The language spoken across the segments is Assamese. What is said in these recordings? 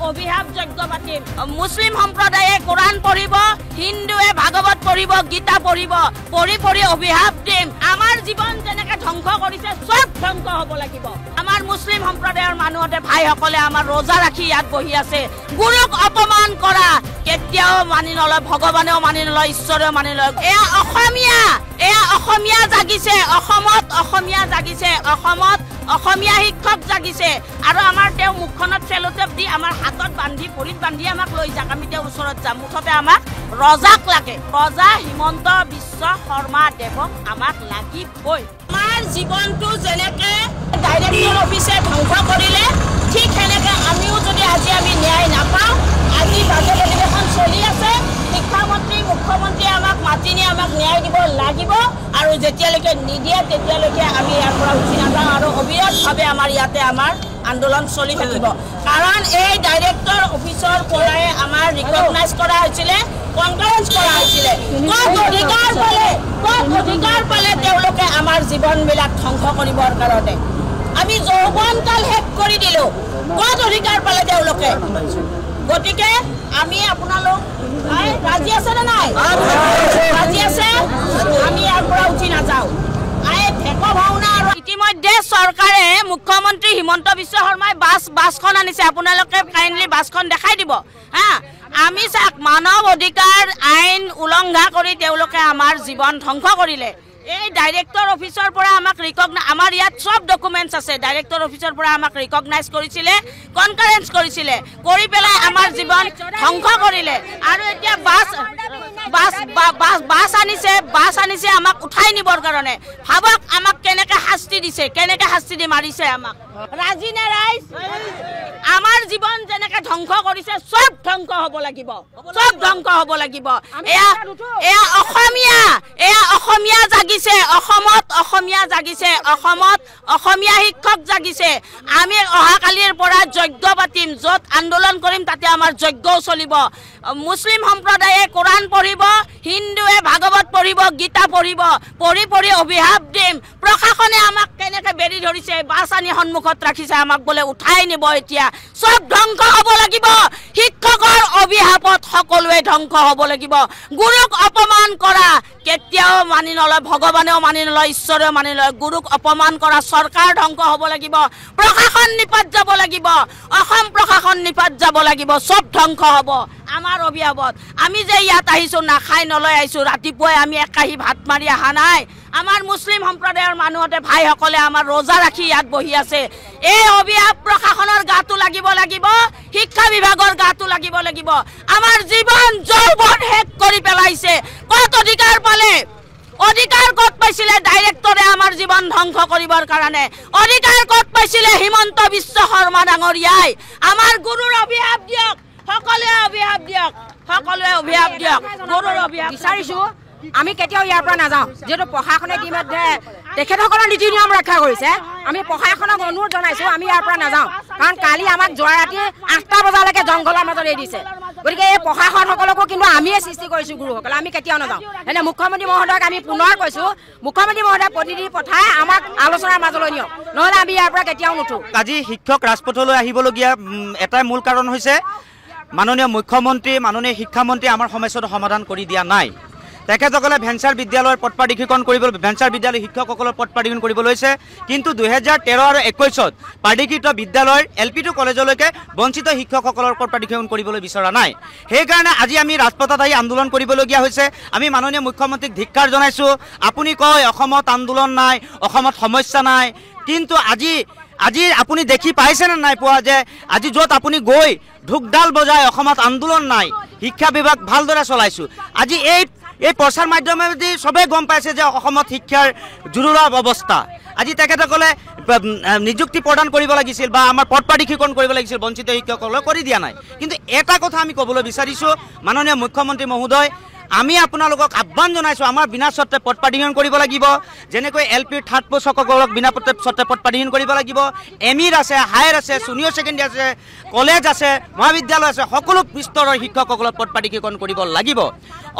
অভিশাপ যজ্ঞ পাতিম মুছলিম সম্প্ৰদায়ে কোৰাণ পঢ়িব হিন্দুৱে ভাগৱত পঢ়িব গীতা পঢ়িব পঢ়ি অভিশাপ দিম আমাৰ জীৱন যেনেকৈ ধ্বংস কৰিছে সব ধ্বংস হ'ব লাগিব আমাৰ মুছলিম সম্প্ৰদায়ৰ মানুহতে ভাইসকলে আমাৰ ৰোজা ৰাখি ইয়াত বহি আছে গুৰুক অপমান কৰা কেতিয়াও মানি নলয় ভগৱানেও মানি নলয় ঈশ্বৰেও মানি নলয় এয়া অসমীয়া জাগিছে অসমত অসমীয়া জাগিছে অসমত অসমীয়া শিক্ষক জাগিছে আৰু আমাৰ তেওঁ মুখখনত চেলোটেপ দি আমাৰ হাতত বান্ধি ভৰিত বান্ধি আমাক লৈ যাক আমি তেওঁ ওচৰত যাম মুঠতে আমাক ৰজাক লাগে ৰজা হিমন্ত বিশ্ব শৰ্মা দেৱক আমাক লাগিবই আমাৰ জীৱনটো যেনেকৈ ডাইৰেক্টৰ অফিচে ধ্বংস কৰিলে ঠিক সেনেকৈ আমিও যদি আজি আমি ন্যায় নাপাওঁ আজি বাজেট অধিৱেশন চলি আছে শিক্ষামন্ত্ৰী মুখ্যমন্ত্ৰীয়ে আমাক মাতি নি আমাক ন্যায় দিব লাগিব আৰু যেতিয়ালৈকে নিদিয়ে তেতিয়ালৈকে আমি ইয়াৰ পৰা উঠি নাযাওঁ আৰু অবিৰতভাৱে আমাৰ ইয়াতে আমাৰ আন্দোলন চলি থাকিব কাৰণ এই ডাইৰেক্টৰ অফিচৰ পৰাই আমাৰ ৰিকগনাইজ কৰা হৈছিলে কনফাৰেন্স কৰা হৈছিলে ক'ত অধিকাৰ পালে তেওঁলোকে আমাৰ জীৱনবিলাক ধ্বংস কৰিবৰ কাৰণে আমি যৌৱনকাল শেষ কৰি দিলোঁ ক'ত অধিকাৰ পালে তেওঁলোকে গতিকে আমি আপোনালোক ৰাজি আছে নে নাই ৰাজি আছে আমি ইয়াৰ পৰা উঠি নাযাওঁ ইতিমধ্যে চৰকাৰে মুখ্যমন্ত্ৰী হিমন্ত বিশ্ব শৰ্মাই বাছখন আনিছে আপোনালোকে কাইণ্ডলি বাছখন দেখাই দিব হা আমি চাওক মানৱ অধিকাৰ আইন উলংঘা কৰি তেওঁলোকে আমাৰ জীৱন ধ্বংস কৰিলে এই ডাইৰেক্টৰ অফিচৰ পৰা আমাক আমাৰ ইয়াত সব ডকুমেণ্টছ আছে ডাইৰেক্টৰ অফিচৰ পৰা আমাক ৰিকগনাইজ কৰিছিলে কনফাৰেন্স কৰিছিলে কৰি পেলাই আমাৰ জীৱন ধ্বংস কৰিলে আৰু এতিয়া বাছ আনিছে আমাক উঠাই নিবৰ কাৰণে ভাবক আমাক কেনেকৈ শাস্তি দিছে কেনেকৈ শাস্তি দি মাৰিছে আমাক ৰাজি নে ৰাইজ আমাৰ জীৱন যেনেকৈ ধ্বংস কৰিছে সব ধ্বংস হ'ব লাগিব সব ধ্বংস হ'ব লাগিব এয়া অসমীয়া জাগিছে অসমত অসমীয়া জাগিছে অসমত অসমীয়া শিক্ষক জাগিছে আমি অহাকালিৰ পৰা যজ্ঞ পাতিম য'ত আন্দোলন কৰিম তাতে আমাৰ যজ্ঞও চলিব মুছলিম সম্প্ৰদায়ে কোৰাণ পঢ়িব হিন্দুৱে ভাগৱত পঢ়িব গীতা পঢ়িব পঢ়ি অভিশাপ দিম প্ৰশাসনে আমাক কেনেকৈ বেৰি ধৰিছে বাছ আনি সন্মুখত ৰাখিছে আমাক বোলে উঠাই নিব এতিয়া সব ধ্বংস হ'ব লাগিব শিক্ষকৰ অভিশাপত সকলোৱে ধ্বংস হ'ব লাগিব গুৰুক অপমান কৰা কেতিয়াও মানি নলয় ভগৱানেও মানি নলয় ঈশ্বৰেও মানি নলয় গুৰুক অপমান কৰা চৰকাৰ ধ্বংস হ'ব লাগিব প্ৰশাসন নিপাত যাব লাগিব অসম প্ৰশাসন নিপাত যাব লাগিব সব ধ্বংস হ'ব আমাৰ অভিশাপত আমি যে ইয়াত আহিছোঁ নাখাই নলৈ আহিছোঁ ৰাতিপুৱাই আমি একাহী ভাত মাৰি অহা নাই আমাৰ মুছলিম সম্প্ৰদায়ৰ মানুহতে ভাইসকলে আমাৰ ৰোজা ৰাখি ইয়াত বহি আছে এই অভিশাপ প্ৰশাসনৰ গাটো লাগিব শিক্ষা বিভাগৰ গাটো লাগিব আমাৰ জীৱন যৌৱন শেষ কৰি পেলাইছে ক'ত অধিকাৰ পালে অধিকাৰ ক'ত পাইছিলে ডাইৰেক্টৰে আমাৰ জীৱন ধ্বংস কৰিবৰ কাৰণে অধিকাৰ ক'ত পাইছিলে হিমন্ত বিশ্ব শৰ্মা ডাঙৰীয়াই আমাৰ গুৰুৰ অভিশাপ দিয়ক সকলোৱে অভিশাপ দিয়ক গুৰুৰ অভিশাপ বিচাৰিছোঁ আমি কেতিয়াও ইয়াৰ পৰা নাযাওঁ যেহেতু প্ৰশাসনে ইতিমধ্যে তেখেতসকলৰ নীতি নিয়ম ৰক্ষা কৰিছে আমি প্ৰশাসনক অনুৰোধ জনাইছোঁ আমি ইয়াৰ পৰা নাযাওঁ কাৰণ কালি আমাক যোৱা ৰাতি 8টা বজালৈকে জংঘলৰ মাজত এৰি দিছে গতিকে এই প্ৰশাসনসকলকো কিন্তু আমিয়ে সৃষ্টি কৰিছোঁ গুৰুসকলে আমি কেতিয়াও নাযাওঁ এনে মুখ্যমন্ত্ৰী মহোদয়ক আমি পুনৰ কৈছোঁ মুখ্যমন্ত্ৰী মহোদয় প্ৰতিনিধি পঠাই আমাক আলোচনাৰ মাজলৈ নিয়ক নহ'লে আমি ইয়াৰ পৰা কেতিয়াও নুঠো আজি শিক্ষক ৰাজপথলৈ আহিবলগীয়া এটাই মূল কাৰণ হৈছে মাননীয় মুখ্যমন্ত্ৰী মাননীয় শিক্ষামন্ত্ৰী আমাৰ সমস্যাটো সমাধান কৰি দিয়া নাই তেখেতসকলে ভেঞ্চাৰ বিদ্যালয়ৰ পদ প্ৰাধিকৰণ কৰিবলৈ ভেঞ্চাৰ বিদ্যালয় শিক্ষকসকলৰ পদ প্ৰাধিকৰণ কৰিব লৈছে কিন্তু 2013 আৰু 21ত প্ৰাধিকৃত বিদ্যালয়ৰ LP2 কলেজলৈকে বঞ্চিত শিক্ষকসকলৰ পদ প্ৰাধিকৰণ কৰিবলৈ বিচৰা নাই সেইকাৰণে আজি আমি ৰাজপথত আহি আন্দোলন কৰিবলগীয়া হৈছে আমি মাননীয় মুখ্যমন্ত্ৰীক ধিক্কাৰ জনাইছোঁ আপুনি কয় অসমত আন্দোলন নাই অসমত সমস্যা নাই কিন্তু আজি আপুনি দেখি পাইছেনে নাই পোৱা যে আজি য'ত আপুনি গৈ ঢোকডাল বজাই অসমত আন্দোলন নাই শিক্ষা বিভাগ ভালদৰে চলাইছোঁ আজি এই প্ৰচাৰ মাধ্যমেদি সবে গম পাইছে যে অসমত শিক্ষাৰ জৰুৰা অৱস্থা আজি তেখেতসকলে নিযুক্তি প্ৰদান কৰিব লাগিছিল বা আমাৰ পদ প্ৰাধিকৰণ কৰিব লাগিছিল বঞ্চিত শিক্ষকসকলক কৰি দিয়া নাই কিন্তু এটা কথা আমি ক'বলৈ বিচাৰিছোঁ মাননীয় মুখ্যমন্ত্ৰী মহোদয় আমি আপোনালোকক আহ্বান জনাইছোঁ আমাৰ বিনা চৰ্তে পদ প্ৰাধিকৰণ কৰিব লাগিব যেনেকৈ LPৰ থাৰ্ড পোষ্টসকলক বিনা চৰ্তে পদ প্ৰাধিকৰণ কৰিব লাগিব MEৰ আছে হায়াৰ আছে জুনিয়ৰ ছেকেণ্ডেৰী আছে কলেজ আছে মহাবিদ্যালয় আছে সকলো স্তৰৰ শিক্ষকসকলক পদ প্ৰাধিকৰণ কৰিব লাগিব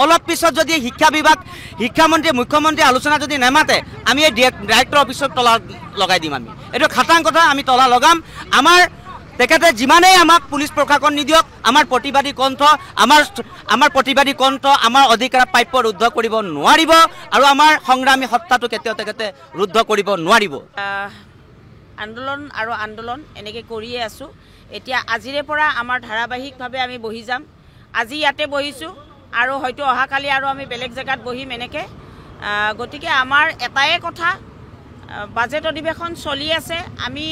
অলপ পিছত যদি শিক্ষা বিভাগ শিক্ষামন্ত্ৰী মুখ্যমন্ত্ৰী আলোচনা যদি নেমাতে আমি এই ডাইৰেক্টৰ অফিচত তলা লগাই দিম আমি এইটো খাটাং কথা আমি তলা লগাম আমাৰ তেখেতে যিমানেই আমাক পুলিচ প্ৰশাসন নিদিয়ক আমাৰ প্ৰতিবাদী কণ্ঠ আমাৰ অধিকাৰ প্ৰাপ্য ৰুদ্ধ কৰিব নোৱাৰিব আৰু আমাৰ সংগ্ৰামী সত্তাটো কেতিয়াও তেখেতে ৰুদ্ধ কৰিব নোৱাৰিব। আন্দোলন এনেকৈ কৰিয়ে আছোঁ। এতিয়া আজিৰে পৰা আমাৰ ধাৰাবাহিকভাৱে আমি বহি যাম। আজি ইয়াতে বহিছোঁ আৰু হয়তো অহাকালি আৰু আমি বেলেগ জেগাত বহিম এনেকৈ। গতিকে আমাৰ এটাই কথা, বাজেট অধিৱেশন চলি আছে। আমি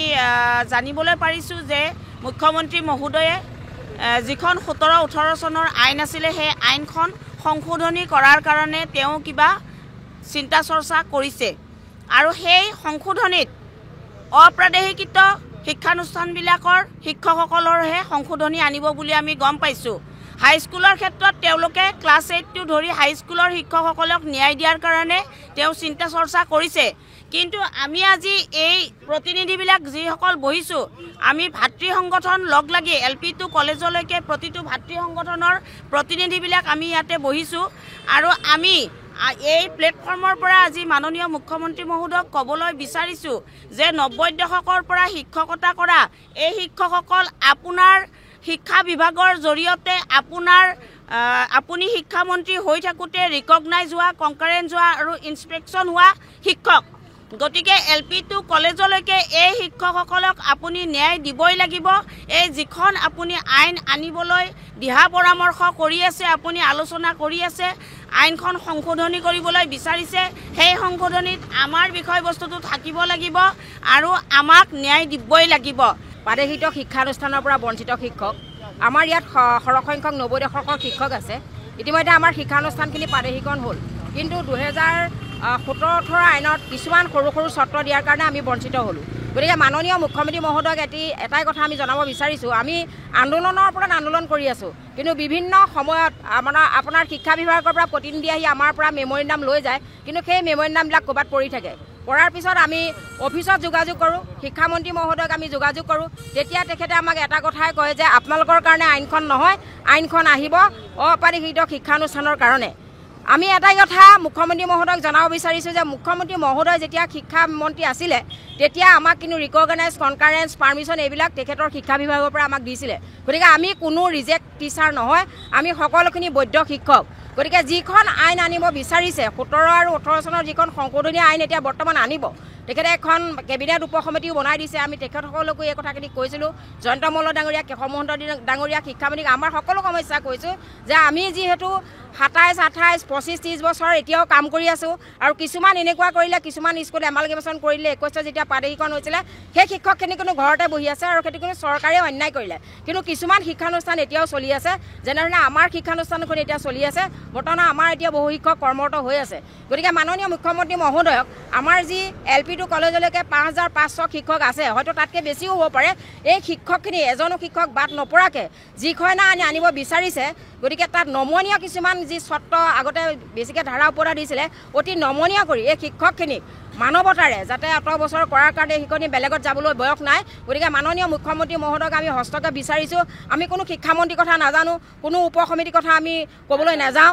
জানিবলৈ পাৰিছোঁ যে মুখ্যমন্ত্ৰী মহোদয়ে যিখন 17-18 চনৰ আইন আছিলে সেই আইনখন সংশোধনী কৰাৰ কাৰণে তেওঁ কিবা চিন্তা চৰ্চা কৰিছে আৰু সেই সংশোধনীত অপ্ৰাদেশিকৃত শিক্ষানুষ্ঠানবিলাকৰ শিক্ষকসকলৰহে সংশোধনী আনিব বুলি আমি গম পাইছোঁ। হাইস্কুলৰ ক্ষেত্ৰত তেওঁলোকে ক্লাছ 8 ধৰি হাইস্কুলৰ শিক্ষকসকলক ন্যায় দিয়াৰ কাৰণে তেওঁ চিন্তা চৰ্চা কৰিছে। কিন্তু আমি আজি এই প্ৰতিনিধিবিলাক যিসকল বহিছোঁ, আমি ভাতৃ সংগঠন লগ লাগি LP2 কলেজলৈকে প্ৰতিটো ভাতৃ সংগঠনৰ প্ৰতিনিধিবিলাক আমি ইয়াতে বহিছোঁ আৰু আমি এই প্লেটফৰ্মৰ পৰা আজি মাননীয় মুখ্যমন্ত্ৰী মহোদয়ক ক'বলৈ বিচাৰিছোঁ যে 90 দশকৰ পৰা শিক্ষকতা কৰা এই শিক্ষকসকল আপোনাৰ শিক্ষা বিভাগৰ জৰিয়তে আপুনি শিক্ষামন্ত্ৰী হৈ থাকোঁতে ৰিকগনাইজ হোৱা, কনকাৰেঞ্চ হোৱা আৰু ইনস্পেকশ্যন হোৱা শিক্ষক। গতিকে LP2 কলেজলৈকে এই শিক্ষকসকলক আপুনি ন্যায় দিবই লাগিব। এই যিখন আপুনি আইন আনিবলৈ দিহা পৰামৰ্শ কৰি আছে, আপুনি আলোচনা কৰি আছে, আইনখন সংশোধনী কৰিবলৈ বিচাৰিছে, সেই সংশোধনীত আমাৰ বিষয়বস্তুটো থাকিব লাগিব আৰু আমাক ন্যায় দিবই লাগিব। প্ৰাদেশিক শিক্ষানুষ্ঠানৰ পৰা বঞ্চিত শিক্ষক আমাৰ ইয়াত সৰহসংখ্যক 90 দশকৰ শিক্ষক আছে। ইতিমধ্যে আমাৰ শিক্ষানুষ্ঠানখিনি প্ৰাদেশিকৰণ হ'ল, কিন্তু 2017-18 আইনত কিছুমান সৰু সৰু চৰ্ত দিয়াৰ কাৰণে আমি বঞ্চিত হ'লোঁ। গতিকে মাননীয় মুখ্যমন্ত্ৰী মহোদয়ক এটাই কথা আমি জনাব বিচাৰিছোঁ, আমি আন্দোলনৰ ওপৰত আন্দোলন কৰি আছোঁ, কিন্তু বিভিন্ন সময়ত আপোনাৰ শিক্ষা বিভাগৰ পৰা প্ৰতিনিধি আহি আমাৰ পৰা মেম'ৰেণ্ডাম লৈ যায়, কিন্তু সেই মেম'ৰেণ্ডামবিলাক ক'ৰবাত পৰি থাকে। পৰাৰ পিছত আমি অফিচত যোগাযোগ কৰোঁ, শিক্ষামন্ত্ৰী মহোদয়ক আমি যোগাযোগ কৰোঁ। তেতিয়া তেখেতে আমাক এটা কথাই কয় যে আপোনালোকৰ কাৰণে আইনখন নহয়, আইনখন আহিব অপ্ৰাদেশিক শিক্ষানুষ্ঠানৰ কাৰণে। আমি এটাই কথা মুখ্যমন্ত্ৰী মহোদয়ক জনাব বিচাৰিছোঁ যে মুখ্যমন্ত্ৰী মহোদয় যেতিয়া শিক্ষামন্ত্ৰী আছিলে তেতিয়া আমাক কিন্তু ৰিকগনাইজ, কনকাৰেঞ্চ, পাৰ্মিশ্যন এইবিলাক তেখেতৰ শিক্ষা বিভাগৰ পৰা আমাক দিছিলে। গতিকে আমি কোনো ৰিজেক্ট টিচাৰ নহয়, আমি সকলোখিনি বৈধ শিক্ষক। গতিকে যিখন আইন আনিব বিচাৰিছে 17 আৰু 18 চনৰ যিখন সংশোধনী আইন এতিয়া বৰ্তমান আনিব, তেখেতে এখন কেবিনেট উপসমিতিও বনাই দিছে। আমি তেখেতসকলকো এই কথাখিনি কৈছিলোঁ, জয়ন্ত মল্ল ডাঙৰীয়া, কেশৱ মহন্ত ডাঙৰীয়া, শিক্ষামন্ত্ৰীক আমাৰ সকলো সমস্যা কৈছোঁ যে আমি যিহেতু 27, 28, 25, 30 বছৰ এতিয়াও কাম কৰি আছোঁ আৰু কিছুমান এনেকুৱা কৰিলে, কিছুমান স্কুল এমালগেমেশ্যন কৰিলে। 21 যেতিয়া প্ৰাদেশিকৰণ হৈছিলে সেই শিক্ষকখিনি কোনো ঘৰতে বহি আছে আৰু সেইটো কোনো চৰকাৰেও অন্যায় কৰিলে, কিন্তু কিছুমান শিক্ষানুষ্ঠান এতিয়াও চলি আছে। যেনেধৰণে আমাৰ শিক্ষানুষ্ঠানখন এতিয়া চলি আছে, বৰ্তমান আমাৰ এতিয়া বহু শিক্ষক কৰ্মৰত হৈ আছে। গতিকে মাননীয় মুখ্যমন্ত্ৰী মহোদয়ক আমাৰ যি LP2 কলেজলৈকে 5500 শিক্ষক আছে, হয়তো তাতকৈ বেছিও হ'ব পাৰে, এই শিক্ষকখিনি এজনো শিক্ষক বাদ নপৰাকৈ যিখন আইন আনিব বিচাৰিছে, গতিকে তাত নমনীয় কিছুমান যি চৰ্ত আগতে বেছিকৈ ধাৰা ওপৰত দিছিলে, অতি নমনীয় কৰি এই শিক্ষকখিনিক মানৱতাৰে যাতে 18 বছৰ কৰাৰ কাৰণে সেইখিনি বেলেগত যাবলৈ বয়স নাই। গতিকে মাননীয় মুখ্যমন্ত্ৰী মহোদয়ক আমি হস্তক্ষেপ বিচাৰিছোঁ। আমি কোনো শিক্ষামন্ত্ৰীৰ কথা নাজানো, কোনো উপসমিতিৰ কথা আমি ক'বলৈ নাযাওঁ।